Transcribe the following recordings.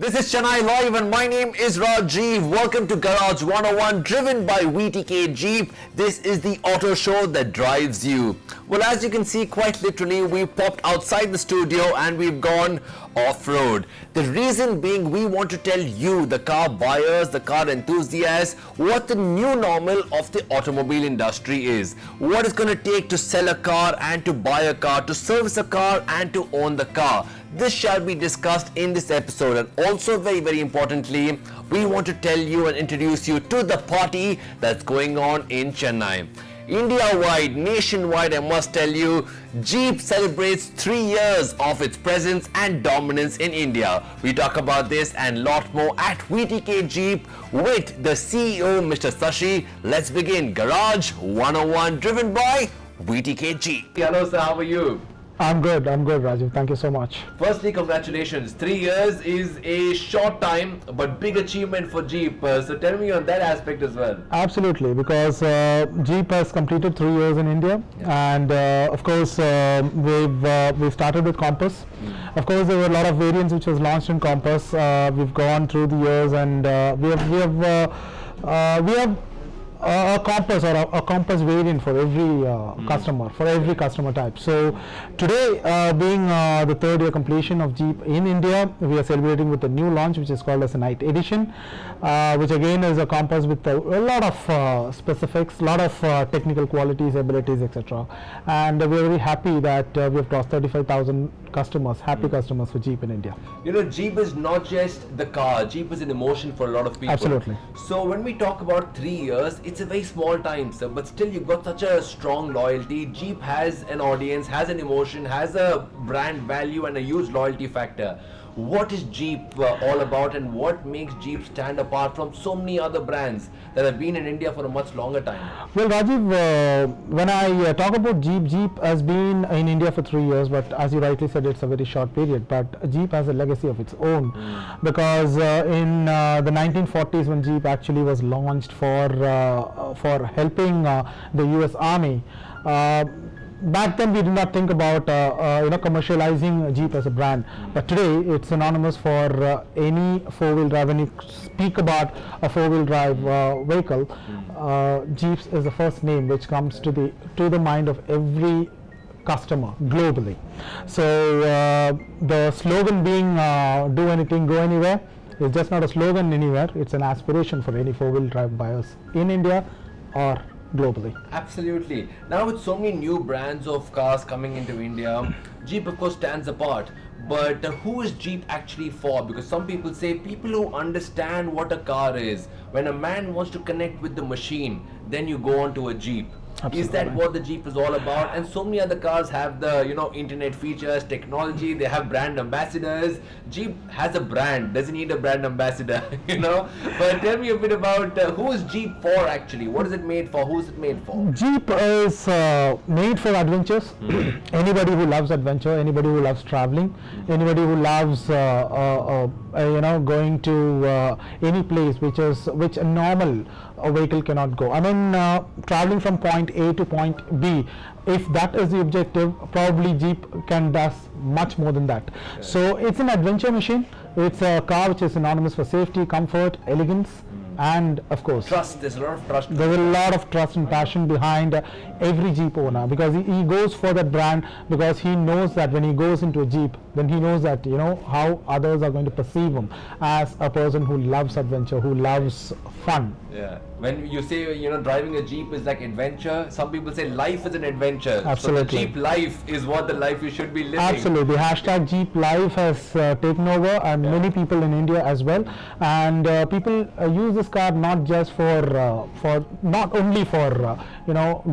This is Chennai Live and my name is Rajiv. Welcome to Garage 101, driven by VTK Jeep. This is the auto show that drives you. Well, as you can see, quite literally, we popped outside the studio and we've gone off-road. The reason being, we want to tell you, the car buyers, the car enthusiasts, what the new normal of the automobile industry is. What it's going to take to sell a car and to buy a car, to service a car and to own the car. This shall be discussed in this episode, and also very importantly, we want to tell you and introduce you to the party that's going on in Chennai. India-wide, nationwide, I must tell you, Jeep celebrates 3 years of its presence and dominance in India. We talk about this and lot more at VTK Jeep with the CEO, Mr.Sasi. Let's begin. Garage 101, driven by VTK Jeep. Hello sir, how are you? I'm good, Rajiv. Thank you so much. Firstly, congratulations. 3 years is a short time, but big achievement for Jeep. So tell me on that aspect as well. Absolutely, because Jeep has completed 3 years in India, and of course we've started with Compass. Of course, there were a lot of variants which was launched in Compass. We've gone through the years, and we have a Compass or a Compass variant for every customer, for every customer type. So today, being the 3rd year completion of Jeep in India, we are celebrating with a new launch which is called as a Night Edition, which again is a Compass with a lot of specifics, lot of technical qualities, abilities, etc. And we are very happy that we have crossed 35,000 customers, happy customers for Jeep in India. You know, Jeep is not just the car. Jeep is an emotion for a lot of people. Absolutely. So when we talk about 3 years, it's a very small time, sir, but still you've got such a strong loyalty. Jeep has an audience, has an emotion, has a brand value and a huge loyalty factor. What is Jeep all about, and what makes Jeep stand apart from so many other brands that have been in India for a much longer time? Well, Rajiv, when I talk about Jeep, Jeep has been in India for 3 years, but as you rightly said, it's a very short period. But Jeep has a legacy of its own, because in the 1940s, when Jeep actually was launched for helping the US Army, back then we did not think about commercializing Jeep as a brand, but today it's synonymous for any four-wheel drive. When you speak about a four-wheel drive vehicle, Jeeps is the first name which comes to the mind of every customer globally. So the slogan being "Do anything, go anywhere" is just not a slogan anywhere. It's an aspiration for any four-wheel drive buyers in India or globally. Absolutely. Now with so many new brands of cars coming into India, Jeep of course stands apart. But who is Jeep actually for? Because some people say people who understand what a car is. When a man wants to connect with the machine, then you go on to a Jeep. Absolutely. Is that what the Jeep is all about? And so many other cars have the internet features, technology. They have brand ambassadors. Jeep has a brand, doesn't need a brand ambassador, But tell me a bit about who is Jeep for actually? What is it made for? Who is it made for? Jeep is made for adventures. Anybody who loves adventure, anybody who loves traveling, anybody who loves going to any place which a normal vehicle cannot go. I mean, traveling from point A to point B, if that is the objective, probably Jeep can does much more than that. Okay. So it's an adventure machine. It's a car which is synonymous for safety, comfort, elegance, and of course trust. There's a lot of trust. There's a lot of trust and passion behind every Jeep owner, because he goes for that brand, because he knows that when he goes into a Jeep, then he knows that how others are going to perceive him as a person who loves adventure, who loves fun. Yeah. When you say driving a Jeep is like adventure, some people say life is an adventure. Absolutely. So the Jeep life is what the life you should be living. Absolutely. Hashtag Jeep life has taken over, and many people in India as well. And people use this car not just not only for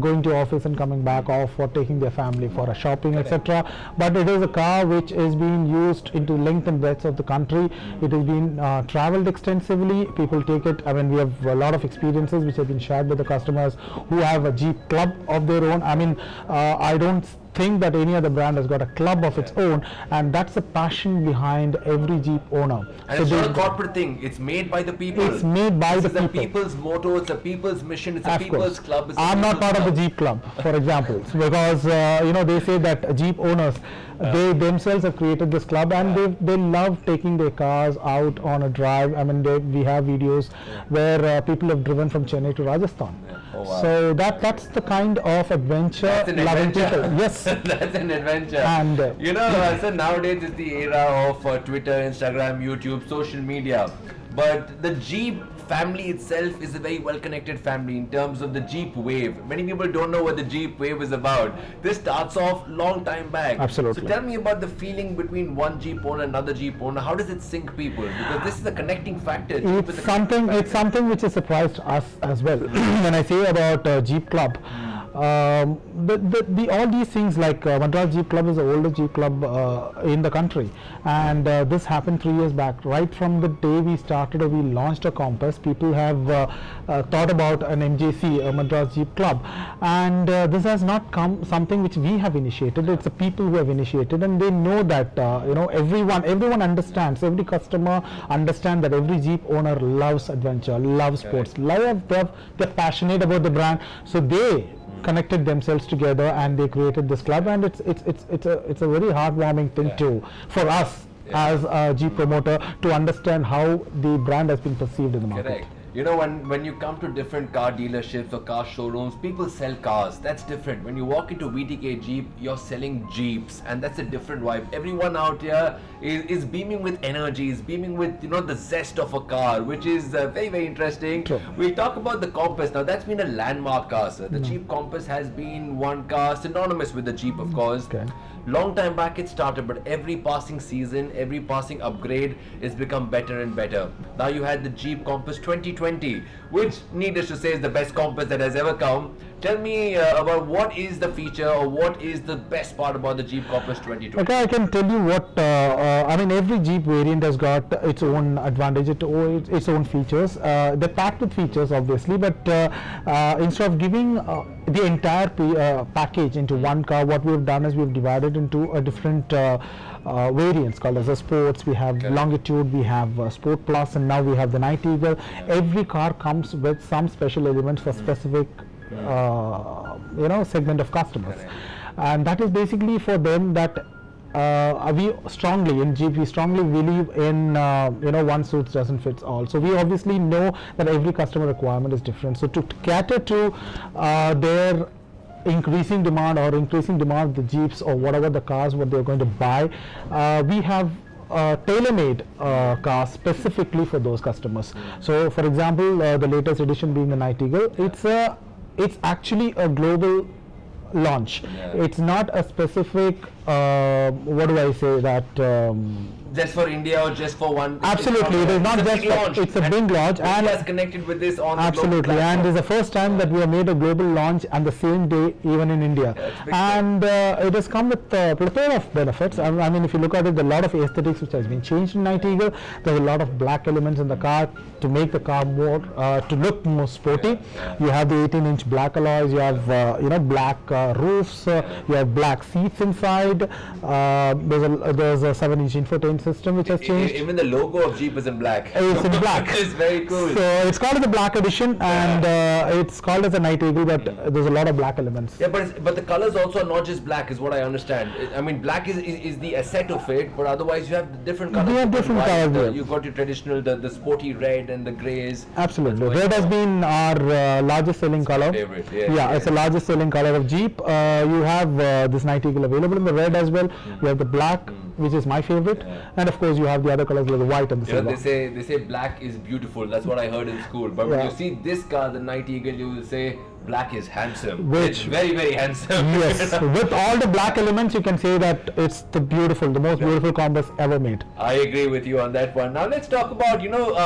going to office and coming back, or for taking their family for a shopping, etc. But it is a car which is being used into length and breadth of the country. It has been traveled extensively. People take it. I mean, we have a lot of experiences which have been shared with the customers who have a Jeep club of their own. I mean, I don't think that any other brand has got a club of its own, and that's the passion behind every Jeep owner. And it's not a corporate thing. It's made by the people. It's made by the people. It's a people's motto. It's a people's mission. It's a people's club. I'm not part of the Jeep club, for example, because they say that Jeep owners, they themselves have created this club, and they love taking their cars out on a drive. I mean, we have videos where people have driven from Chennai to Rajasthan. Oh, wow. So that's the kind of adventure loving people. Yes, that's an adventure. And so nowadays it's the era of Twitter, Instagram, YouTube, social media. But the Jeep family itself is a very well-connected family in terms of the Jeep wave. Many people don't know what the Jeep wave is about. This starts off long time back. Absolutely. So tell me about the feeling between one Jeep owner and another Jeep owner. How does it sync people? Because this is a connecting factor. It's something which has surprised us as well. When I say about Jeep Club, all these things like Madras Jeep Club is the oldest Jeep club in the country, and this happened 3 years back. Right from the day we started, we launched a compass. People have thought about an MJC, a Madras Jeep Club, and this has not come something which we have initiated. It's the people who have initiated, and they know that everyone understands. Every customer understands that every Jeep owner loves adventure, loves sports, they're passionate about the brand, so they connected themselves together and they created this club, and it's a very heartwarming thing for us as a Jeep promoter to understand how the brand has been perceived in the market. Correct. When you come to different car dealerships or car showrooms, people sell cars. That's different. When you walk into VTK Jeep, you're selling Jeeps, and that's a different vibe. Everyone out here is beaming with energy, is beaming with the zest of a car, which is very, very interesting. True. We'll talk about the Compass. Now, that's been a landmark car, sir. The Jeep Compass has been one car synonymous with the Jeep, of course. Okay. Long time back it started, but every passing season, every passing upgrade, it's become better and better. Now you had the Jeep Compass 2020, which needless to say is the best Compass that has ever come. Tell me about what is the feature or what is the best part about the Jeep Compass 2020. Okay, I can tell you what, every Jeep variant has got its own advantage, its own features. They're packed with features obviously, but instead of giving the entire package into one car, what we've done is we've divided into a different variants called as a sports. We have longitude, we have sport plus, and now we have the Night Eagle. Every car comes with some special elements for specific segment of customers, and that is basically for them that we strongly in Jeep, we strongly believe in one suit doesn't fit all. So we obviously know that every customer requirement is different. So to cater to their increasing demand of the Jeeps or whatever the cars what they're going to buy, we have tailor-made cars specifically for those customers. So for example, the latest edition being the Night Eagle, it's actually a global launch. It's not a specific just for India or just for one. Absolutely, it is not just launch. It's a big launch, and has connected with this on absolutely, the and it's the first time that we have made a global launch and the same day even in India, and it has come with a plethora of benefits. I mean, if you look at it, there are a lot of aesthetics which has been changed in Night Eagle. There's a lot of black elements in the car to make the car more to look more sporty. You have the 18-inch black alloys. You have black roofs. You have black seats inside. There's a 7-inch infotainment system which has changed. Even the logo of Jeep is in black. It's in black. It's very cool. So it's called the black edition, and it's called as a Night Eagle, but there's a lot of black elements. Yeah, but the colors also are not just black, is what I understand. I mean, black is the asset of it, but otherwise you have different colors. We have different colors. You've got your traditional, the sporty red and the greys. Absolutely. Red has been our largest selling color. Favorite. It's the largest selling color of Jeep. You have this Night Eagle available in the red as well. You have the black, which is my favorite, and of course you have the other colors like the white and the silver. They say black is beautiful. That's what I heard in school. But when you see this car, the Night Eagle, you will say black is handsome. It's very, very handsome. Yes, with all the black elements, you can say that it's the most beautiful Compass ever made. I agree with you on that one. Now let's talk about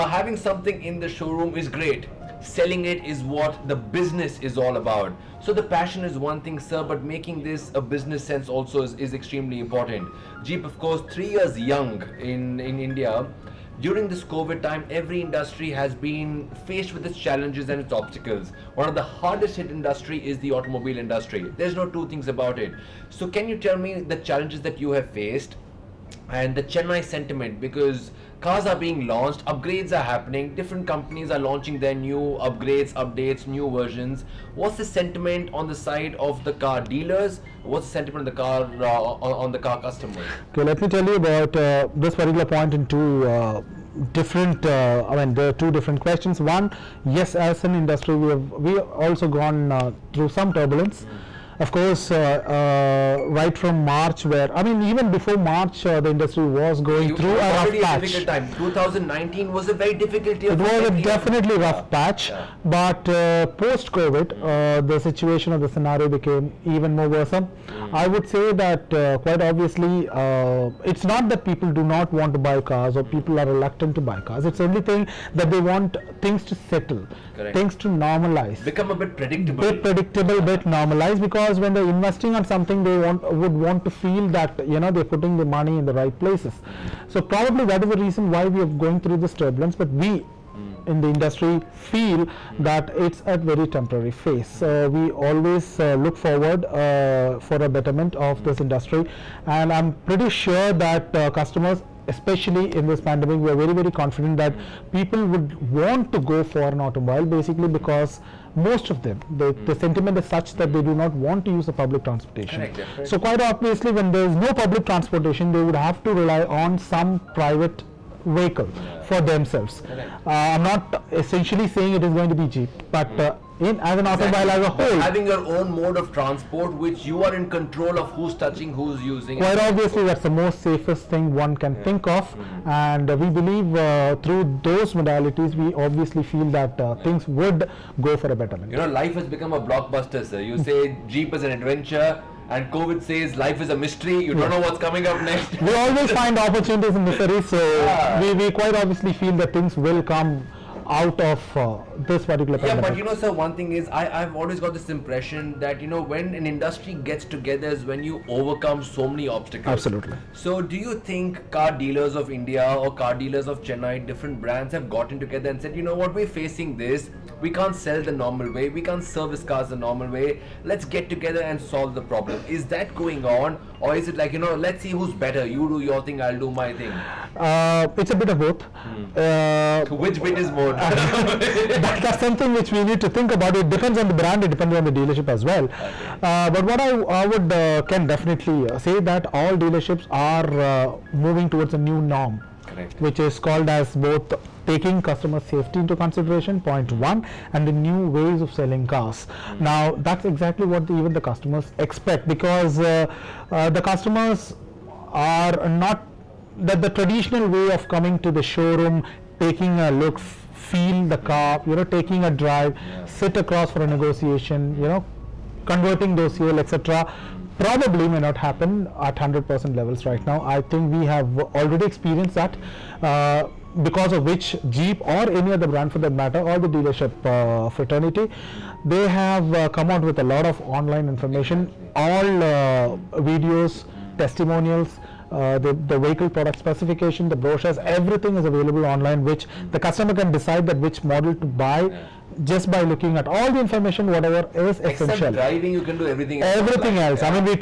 having something in the showroom is great. Selling it is what the business is all about. So the passion is one thing, sir, but making this a business sense also is extremely important. Jeep, of course, 3 years young in India. During this COVID time, every industry has been faced with its challenges and its obstacles. One of the hardest hit industry is the automobile industry. There's no two things about it. So can you tell me the challenges that you have faced and the Chennai sentiment, because cars are being launched, upgrades are happening, different companies are launching their new upgrades, updates, new versions. What's the sentiment on the side of the car dealers? What's the sentiment on the car on the car customers? Okay, let me tell you about this particular point in two different. There are two different questions. One, yes, as an industry, we have also gone through some turbulence. Of course, right from March, even before March, the industry was going through a rough patch. Difficult time. 2019 was a very difficult year. It was a definitely rough patch, but post-COVID, the situation of the scenario became even more worrisome. I would say that quite obviously, it's not that people do not want to buy cars or people are reluctant to buy cars. It's only thing that they want things to settle, things to normalize, become a bit predictable, bit normalized, because when they're investing on something, they would want to feel that they're putting the money in the right places. So probably that is the reason why we are going through this turbulence. But we in the industry feel that it's a very temporary phase. So we always look forward for a betterment of this industry, and I'm pretty sure that customers, especially in this pandemic, we are very, very confident that people would want to go for an automobile, basically because most of them, the sentiment is such that they do not want to use the public transportation. Correct. So quite obviously, when there is no public transportation, they would have to rely on some private vehicle for themselves. I'm not essentially saying it is going to be Jeep, but as an automobile as a whole, having your own mode of transport, which you are in control of who's touching, who's using. Quite obviously, that's the most safest thing one can think of, and we believe through those modalities, we obviously feel that things would go for a betterment. Life has become a blockbuster, sir. You say Jeep is an adventure, and COVID says life is a mystery. You don't know what's coming up next. We always find opportunities in misery, so we quite obviously feel that things will come out of this particular pandemic. But sir, one thing is, I've always got this impression that when an industry gets together is when you overcome so many obstacles. Absolutely. So do you think car dealers of India or car dealers of Chennai, different brands, have gotten together and said, what, we're facing this, we can't sell the normal way, we can't service cars the normal way, let's get together and solve the problem? Is that going on, or is it like, let's see who's better, you do your thing, I'll do my thing? It's a bit of both. Which bit is more? That's something which we need to think about. It depends on the brand, it depends on the dealership as well. But what I would can definitely say that all dealerships are moving towards a new norm. Correct. Which is called as both taking customer safety into consideration, point one, and the new ways of selling cars. Now that's exactly what even the customers expect, because the customers are not that the traditional way of coming to the showroom, taking a look, feel the car, taking a drive, sit across for a negotiation, converting those fuel, etc. Probably may not happen at 100% levels right now. I think we have already experienced that, because of which Jeep or any other brand for that matter, or the dealership fraternity, they have come out with a lot of online information, all videos, testimonials, the vehicle product specification, the brochures, everything is available online, which the customer can decide that which model to buy just by looking at all the information, whatever is essential. Except driving, you can do everything else. Everything else. I mean, we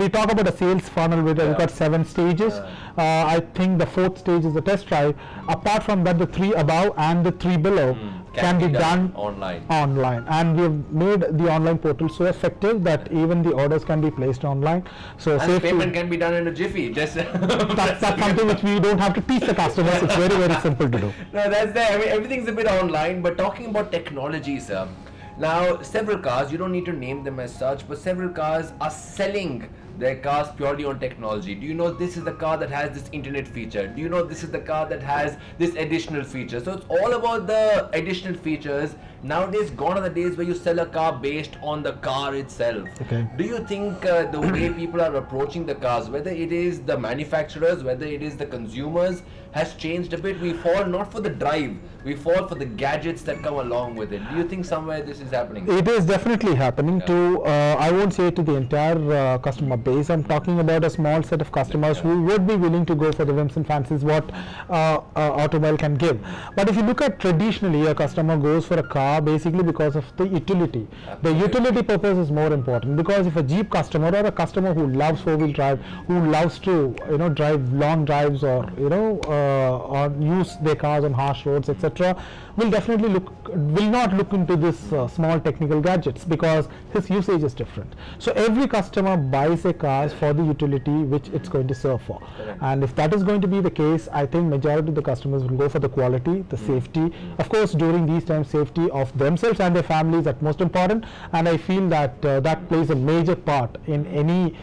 talk about a sales funnel with we've got 7 stages. I think the 4th stage is the test drive. Apart from that, the 3 above and the 3 below can be done online. And we have made the online portal so effective that even the orders can be placed online. So and payment can be done in a jiffy. Just that's something which we don't have to teach the customers. It's very, very simple to do. No, that's there. I mean, everything's a bit online. But talking about technology, sir. Now, several cars, you don't need to name them as such, but several cars are selling their cars purely on technology. Do you know this is the car that has this internet feature? Do you know this is the car that has this additional feature? So it's all about the additional features. Nowadays, gone are the days where you sell a car based on the car itself. Okay. Do you think the way people are approaching the cars, whether it is the manufacturers, whether it is the consumers, has changed a bit? We fall not for the drive, we fall for the gadgets that come along with it. Do you think somewhere this is happening? It is definitely happening to, I won't say to the entire customer base, case. I'm talking about a small set of customers who would be willing to go for the whims and fancies what automobile can give. But if you look at traditionally, a customer goes for a car basically because of the utility. The utility purpose is more important, because if a Jeep customer or a customer who loves four-wheel drive, who loves to drive long drives or or use their cars on harsh roads, etc., will not look into this small technical gadgets, because his usage is different. So every customer buys a car for the utility which it's going to serve for. And if that is going to be the case, I think majority of the customers will go for the quality, the safety. Of course, during these times, safety of themselves and their families at most important, and I feel that that plays a major part in any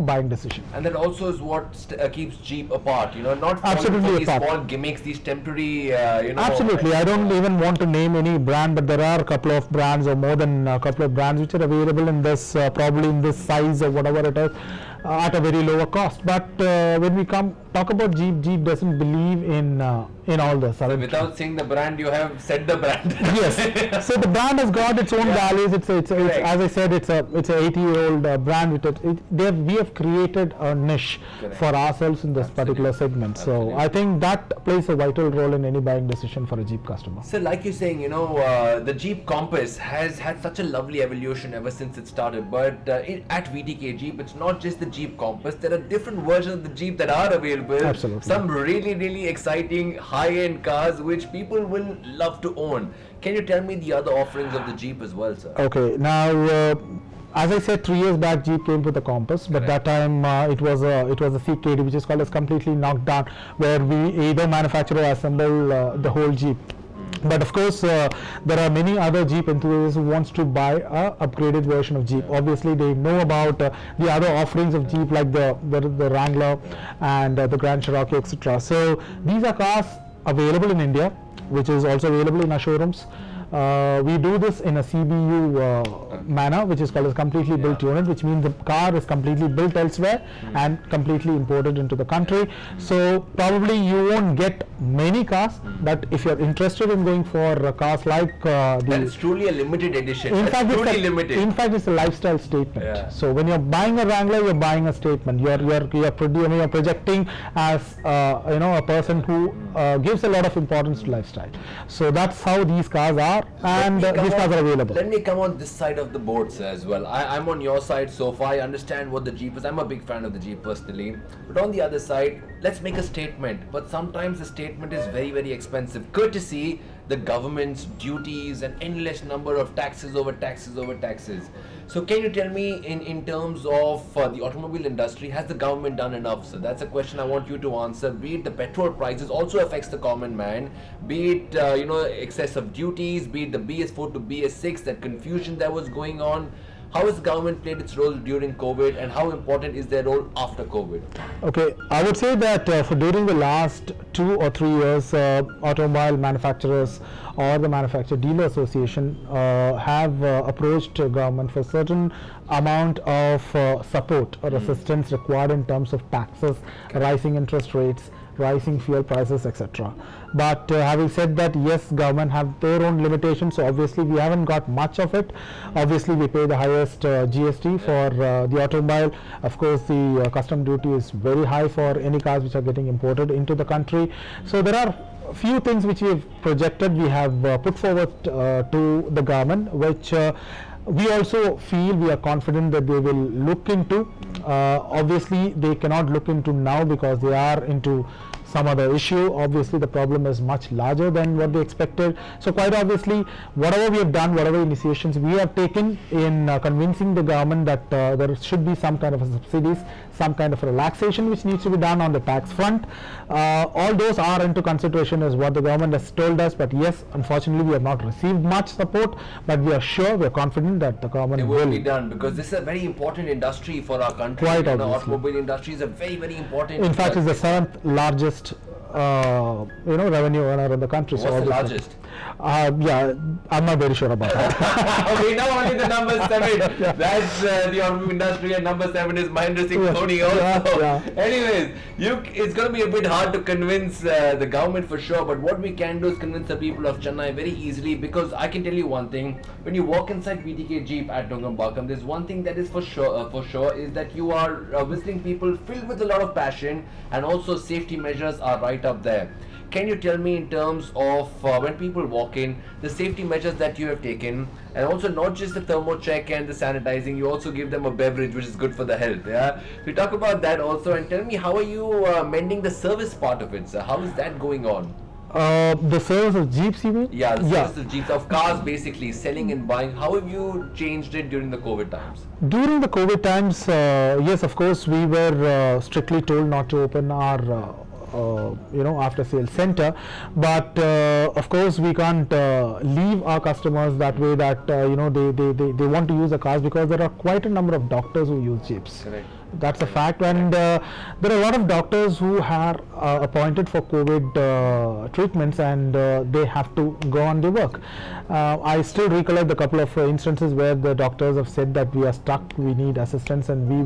buying decision. And that also is what keeps Jeep apart, not Absolutely for these apart. small gimmicks, these temporary, Absolutely. I don't even want to name any brand, but there are a couple of brands or more than a couple of brands which are available in this, probably in this size or whatever it is, at a very lower cost. But when we talk about Jeep, Jeep doesn't believe in all this. So without saying the brand, you have said the brand. Yes. So the brand has got its own values. It's as I said, it's a 80-year-old brand. We have created a niche for ourselves in this particular segment. So I think that plays a vital role in any buying decision for a Jeep customer. So like you're saying, the Jeep Compass has had such a lovely evolution ever since it started. But at VTK Jeep, it's not just the Jeep Compass. There are different versions of the Jeep that are available. Absolutely. Some really, really exciting high-end cars which people will love to own. Can you tell me the other offerings of the Jeep as well, sir? Okay. Now, as I said, 3 years back, Jeep came with the Compass, but that time it was a CKD, which is called as completely knocked down, where we either manufacture or assemble the whole Jeep. But of course, there are many other Jeep enthusiasts who wants to buy a upgraded version of Jeep. Obviously, they know about the other offerings of Jeep, like the Wrangler and the Grand Cherokee, etc. So these are cars available in India, which is also available in our showrooms. We do this in a CBU manner, which is called as completely built unit, which means the car is completely built elsewhere and completely imported into the country. So probably you won't get many cars, but if you're interested in going for cars like and it's truly a limited edition. In fact, limited. In fact, it's a lifestyle statement. Yeah. So when you're buying a Wrangler, you're buying a statement. You're projecting as a person who gives a lot of importance to lifestyle. So that's how these cars are. And these cars are available. Let me come on this side of the board, sir, as well. I'm on your side so far. I understand what the Jeep is. I'm a big fan of the Jeep personally. But on the other side, let's make a statement. But sometimes the statement is very, very expensive. Courtesy the government's duties and endless number of taxes over taxes over taxes. So can you tell me in terms of the automobile industry, has the government done enough? So that's a question I want you to answer. Be it the petrol prices also affects the common man, be it excessive duties, be it the BS4 to BS6, that confusion that was going on. How has the government played its role during COVID, and how important is their role after COVID? Okay, I would say that for during the last 2 or 3 years, automobile manufacturers or the Manufacturer Dealer Association have approached government for certain amount of support or assistance required in terms of taxes, rising interest rates, rising fuel prices, etc. But having said that, yes, government have their own limitations, so obviously we haven't got much of it. Obviously we pay the highest GST for the automobile. Of course, the custom duty is very high for any cars which are getting imported into the country. So there are a few things which we have projected, we have put forward to the government, which we also feel, we are confident that they will look into. Obviously they cannot look into now because they are into some other issue. Obviously the problem is much larger than what they expected. So quite obviously, whatever we have done, whatever initiations we have taken in convincing the government that there should be some kind of a subsidies, some kind of relaxation which needs to be done on the tax front, all those are into consideration as what the government has told us. But yes, unfortunately we have not received much support, but we are sure, we are confident that the government will be done, because this is a very important industry for our country. Quite the obviously. automobile industry is a very, very important. In fact, it's the 7th largest revenue earner in the country. What's so the largest? Yeah, I'm not very sure about that. We know only the number 7. That's the automobile industry, and number 7 is Mahendra Singh Dhoni also. Anyways, it's going to be a bit hard to convince the government for sure, but what we can do is convince the people of Chennai very easily, because I can tell you one thing: when you walk inside VTK Jeep at Nogambakam, there's one thing that is for sure is that you are visiting people filled with a lot of passion, and also safety measures are right up there. Can you tell me in terms of when people walk in, the safety measures that you have taken, and also not just the thermo check and the sanitizing, you also give them a beverage which is good for the health, yeah? So talk about that also, and tell me, how are you mending the service part of it, sir? How is that going on? The service of Jeeps, you mean? Yeah, the service of Jeeps, of cars basically, selling and buying. How have you changed it during the COVID times? During the COVID times, yes, of course, we were strictly told not to open our after sales center, but of course we can't leave our customers that way, that they want to use the cars, because there are quite a number of doctors who use Jeeps. Correct. That's a fact, and there are a lot of doctors who are appointed for COVID treatments, and they have to go on their work. I still recollect a couple of instances where the doctors have said that we are stuck, we need assistance, and we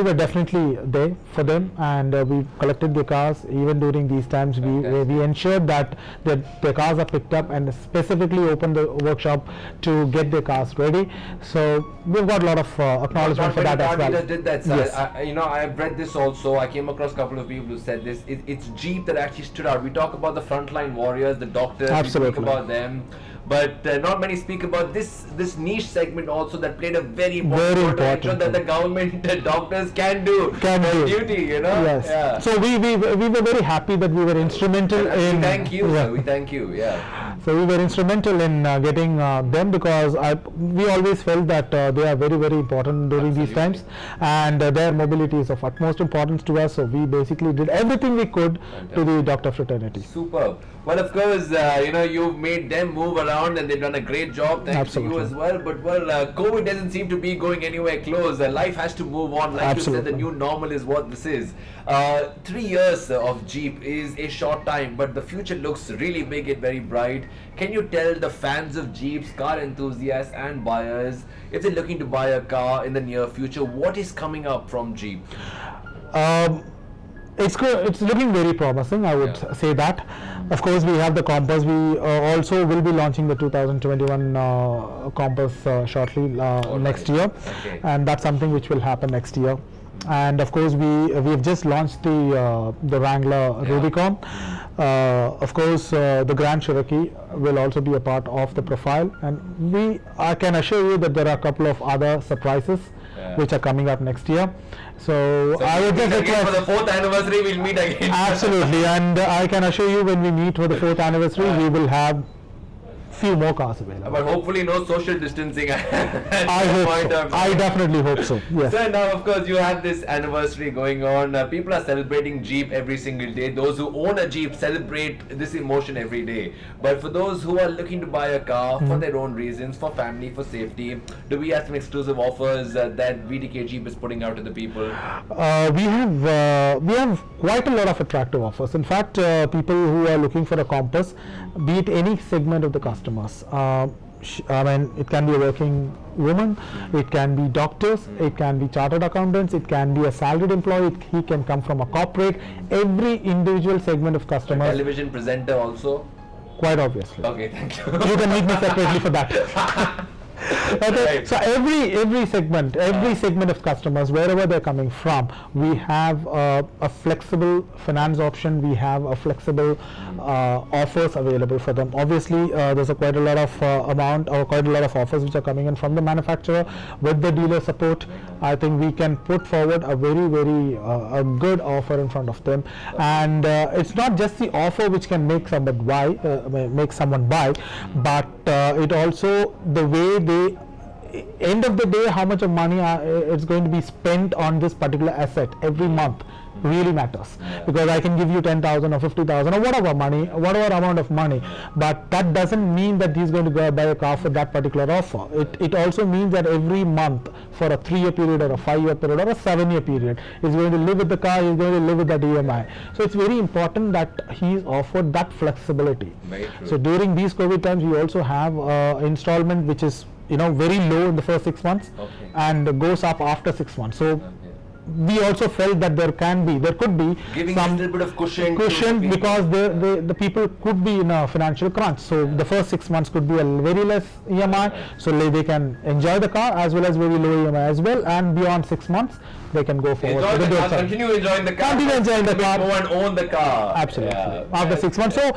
were definitely there for them, and we collected their cars. Even during these times, we ensured that the cars are picked up, and specifically opened the workshop to get their cars ready. So we've got a lot of acknowledgement for that as well. Did that, sir. Yes. I've read this also. I came across a couple of people who said this. It's Jeep that actually stood out. We talk about the frontline warriors, the doctors. Absolutely. We speak about them, but not many speak about this niche segment also that played a very important role to ensure that the government doctors can do their duty. Yes. Yeah. So we were very happy that we were instrumental in. We thank you, sir. We thank you. Yeah. So we were instrumental in getting them, because we always felt that they are very, very important during these times, and their mobility is of utmost importance to us. So we basically did everything we could to the doctor fraternity. Superb. Well, of course, you've made them move around, and they've done a great job. Thanks to you as well. But COVID doesn't seem to be going anywhere close. Life has to move on. Like you said, the new normal is what this is. 3 years of Jeep is a short time, but the future looks really big and very bright. Can you tell the fans of Jeeps, car enthusiasts and buyers, if they're looking to buy a car in the near future, what is coming up from Jeep? It's looking very promising, I would say that. Of course, we have the Compass. We also will be launching the 2021 Compass shortly next year, and that's something which will happen next year. And of course, we have just launched the Wrangler Rubicon. Of course, the Grand Cherokee will also be a part of the profile, and I can assure you that there are a couple of other surprises which are coming up next year. So I would just request, for the 4th anniversary, we'll meet again. Absolutely, and I can assure you, when we meet for the 4th anniversary, we will have few more cars available. But hopefully no social distancing. I hope so. I definitely hope so. Yes. So now, of course, you have this anniversary going on. People are celebrating Jeep every single day. Those who own a Jeep celebrate this emotion every day. But for those who are looking to buy a car for their own reasons, for family, for safety, do we have some exclusive offers that VTK Jeep is putting out to the people? We have quite a lot of attractive offers. In fact, people who are looking for a Compass, be it any segment of the customer. I mean, it can be a working woman, it can be doctors, it can be chartered accountants, it can be a salaried employee, he can come from a corporate. Every individual segment of customers. A television presenter also? Quite obviously. Okay, thank you. You can meet me separately for that. Okay. So every segment of customers, wherever they're coming from, we have a flexible finance option. We have a flexible offers available for them. Obviously, there's quite a lot of offers which are coming in from the manufacturer. With the dealer support, I think we can put forward a very a good offer in front of them. And it's not just the offer which can make someone buy, but it also the way end of the day, how much of money it's going to be spent on this particular asset every month. really matters, because I can give you 10,000 or 50,000 or whatever amount of money, but that doesn't mean that he's going to go buy a car for that particular offer. It also means that every month for a 3-year period or a 5-year period or a 7-year period, he's going to live with the car, he's going to live with that EMI. So it's very important that he's offered that flexibility. Very true. So during these COVID times, we also have installment which is very low in the first 6 months, and goes up after 6 months. So we also felt that there could be giving some a little bit of cushion because the people could be in a financial crunch. So the first 6 months could be a very less EMI, so they can enjoy the car as well as very low EMI as well, and beyond 6 months they can go forward. Continue enjoying the car. Continue enjoying the car. Go and own the car. Absolutely. After 6 months. So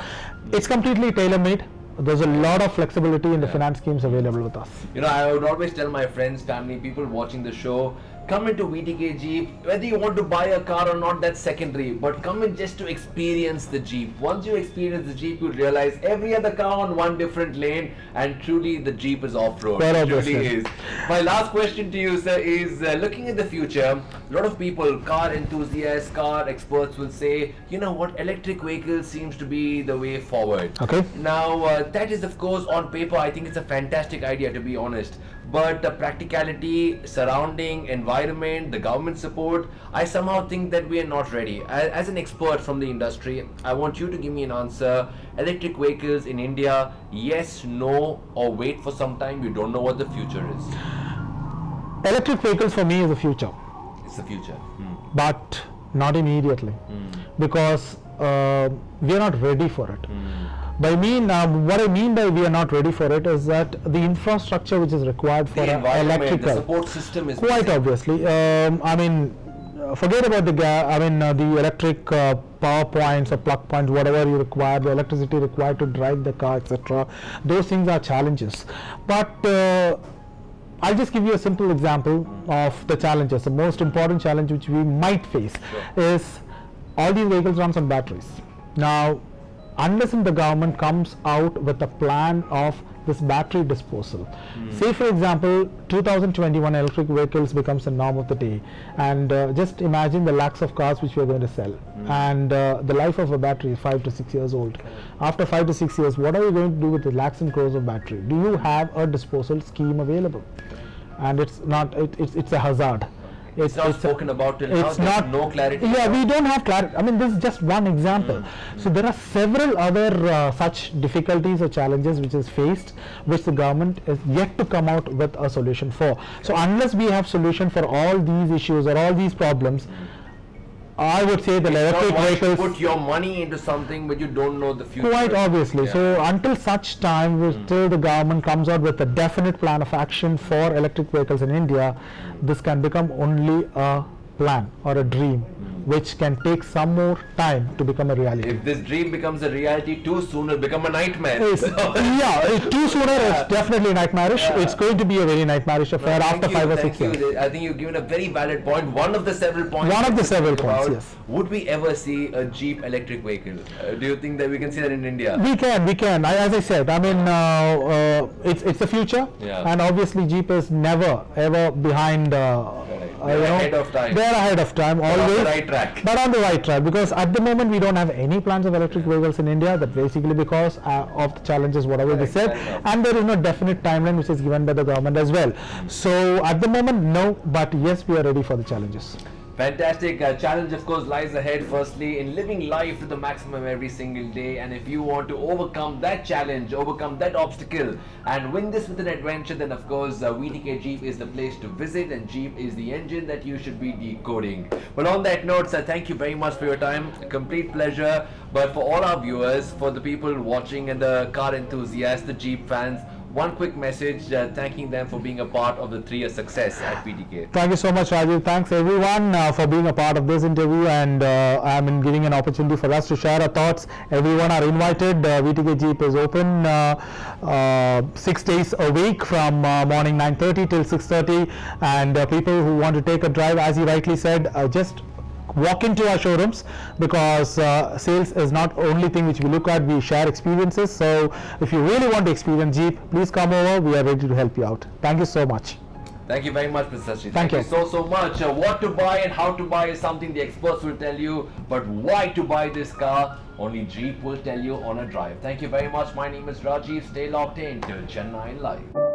it's completely tailor-made. There's a lot of flexibility in the finance schemes available with us. I would always tell my friends, family, people watching the show, come into VTK Jeep. Whether you want to buy a car or not, that's secondary. But come in just to experience the Jeep. Once you experience the Jeep, you'll realize every other car on one different lane, and truly the Jeep is off-road. It truly is. My last question to you, sir, is looking at the future, a lot of people, car enthusiasts, car experts will say, you know what, electric vehicles seems to be the way forward. Okay. Now, that is of course on paper, I think it's a fantastic idea, to be honest. But the practicality, surrounding environment, the government support, I somehow think that we are not ready. As an expert from the industry, I want you to give me an answer. Electric vehicles in India, yes, no, or wait for some time, you don't know what the future is. Electric vehicles for me is the future. It's the future. But not immediately, because we are not ready for it. What I mean by we are not ready for it is that the infrastructure which is required for electrical, the support system is quite missing. Obviously. Forget about the electric power points or plug points, whatever you require, the electricity required to drive the car, etc. Those things are challenges. But I'll just give you a simple example of the challenges. The most important challenge which we might face is all these vehicles runs on batteries. Now, unless the government comes out with a plan of this battery disposal. Say for example, 2021 electric vehicles becomes the norm of the day, and just imagine the lakhs of cars which we are going to sell, and the life of a battery is 5 to 6 years old. After 5 to 6 years, what are you going to do with the lakhs and crores of battery? Do you have a disposal scheme available? And it's a hazard. It's not spoken about till now. There's no clarity. Yeah, we don't have clarity. This is just one example. So there are several other such difficulties or challenges which is faced, which the government is yet to come out with a solution for. So unless we have solution for all these issues or all these problems, I would say the electric vehicles. Put your money into something but you don't know the future. Quite obviously. So until such time, till the government comes out with a definite plan of action for electric vehicles in India, this can become only a plan or a dream, which can take some more time to become a reality. If this dream becomes a reality too soon, it'll become a nightmare. Too sooner it's definitely nightmarish. It's going to be a very nightmarish affair after 5 or 6 years. I think you've given a very valid point. One of the several points. Yes. Would we ever see a Jeep electric vehicle? Do you think that we can see that in India? We can. As I said, it's the future, and obviously Jeep is never ever behind. They're ahead of time. They're ahead of time, always. On the right track. But on the right track, because at the moment we don't have any plans of electric vehicles in India. That basically because of the challenges, whatever we said, and there is no definite timeline which is given by the government as well. So at the moment, no. But yes, we are ready for the challenges. Fantastic. Challenge of course lies ahead, firstly in living life to the maximum every single day, and if you want to overcome that challenge, overcome that obstacle and win this with an adventure, then of course VTK Jeep is the place to visit, and Jeep is the engine that you should be decoding. But on that note, sir, thank you very much for your time. A complete pleasure. But for all our viewers, for the people watching and the car enthusiasts, the Jeep fans, one quick message thanking them for being a part of the 3-year success at VTK. Thank you so much, Rajiv. Thanks everyone for being a part of this interview, and giving an opportunity for us to share our thoughts. Everyone are invited. VTK Jeep is open 6 days a week from morning 9:30 till 6:30, and people who want to take a drive, as you rightly said, just walk into our showrooms, because sales is not only thing which we look at, we share experiences. So if you really want to experience Jeep, please come over. We are ready to help you out. Thank you so much. Thank you very much, Mr. Sasi. Thank you. so much. What to buy and how to buy is something the experts will tell you, but why to buy this car, only Jeep will tell you on a drive. Thank you very much. My name is Rajiv. Stay locked in till Chennai Live.